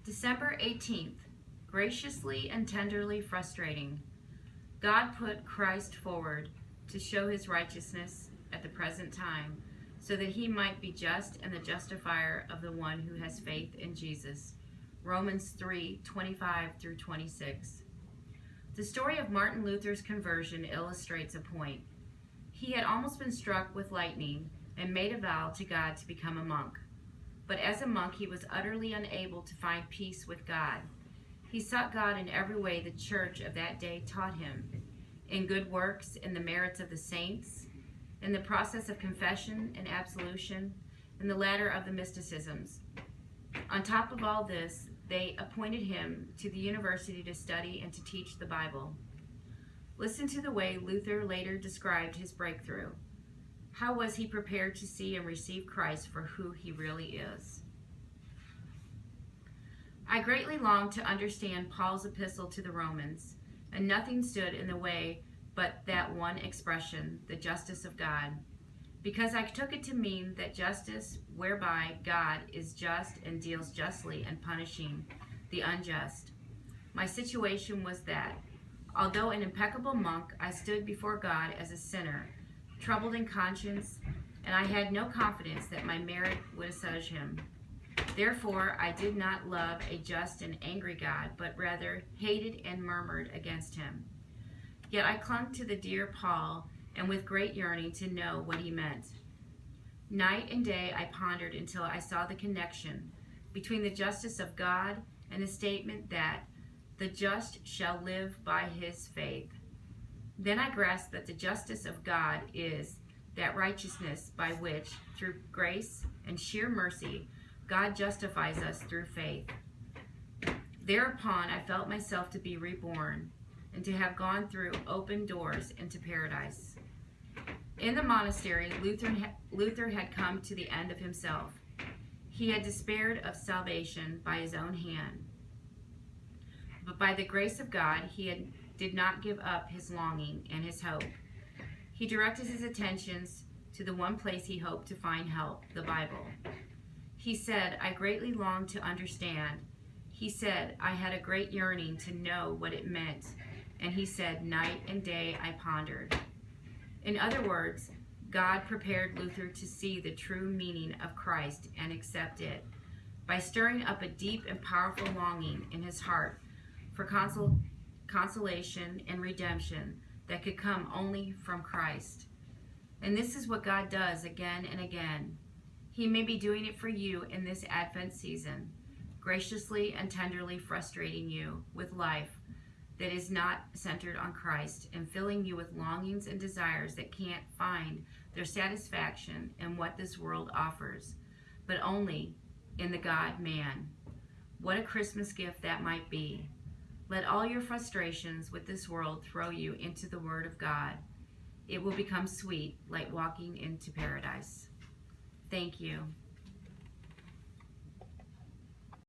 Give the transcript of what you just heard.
December 18th, graciously and tenderly frustrating. God put Christ forward to show his righteousness at the present time, so that he might be just and the justifier of the one who has faith in Jesus. Romans 3:25 through 26. The story of Martin Luther's conversion illustrates a point. He had almost been struck with lightning and made a vow to God to become a monk. But as a monk, he was utterly unable to find peace with God. He sought God in every way the church of that day taught him, in good works, in the merits of the saints, in the process of confession and absolution, in the ladder of the mysticisms. On top of all this, they appointed him to the university to study and to teach the Bible. Listen to the way Luther later described his breakthrough. How was he prepared to see and receive Christ for who he really is? I greatly longed to understand Paul's epistle to the Romans, and nothing stood in the way but that one expression, the justice of God, because I took it to mean that justice whereby God is just and deals justly in punishing the unjust. My situation was that, although an impeccable monk, I stood before God as a sinner, troubled in conscience, and I had no confidence that my merit would assuage him. Therefore, I did not love a just and angry God, but rather hated and murmured against him. Yet I clung to the dear Paul, and with great yearning to know what he meant. Night and day I pondered until I saw the connection between the justice of God and the statement that the just shall live by his faith. Then I grasped that the justice of God is that righteousness by which, through grace and sheer mercy, God justifies us through faith. Thereupon I felt myself to be reborn and to have gone through open doors into paradise. In the monastery, Luther had come to the end of himself. He had despaired of salvation by his own hand. But by the grace of God, he did not give up his longing and his hope. He directed his attentions to the one place he hoped to find help, the Bible. He said, I greatly longed to understand. He said, I had a great yearning to know what it meant. And he said, night and day I pondered. In other words, God prepared Luther to see the true meaning of Christ and accept it by stirring up a deep and powerful longing in his heart for consolation and redemption that could come only from Christ. And this is what God does again and again. He may be doing it for you in this Advent season, graciously and tenderly frustrating you with life that is not centered on Christ and filling you with longings and desires that can't find their satisfaction in what this world offers, but only in the God-man. What a Christmas gift that might be. Let all your frustrations with this world throw you into the Word of God. It will become sweet, like walking into paradise. Thank you.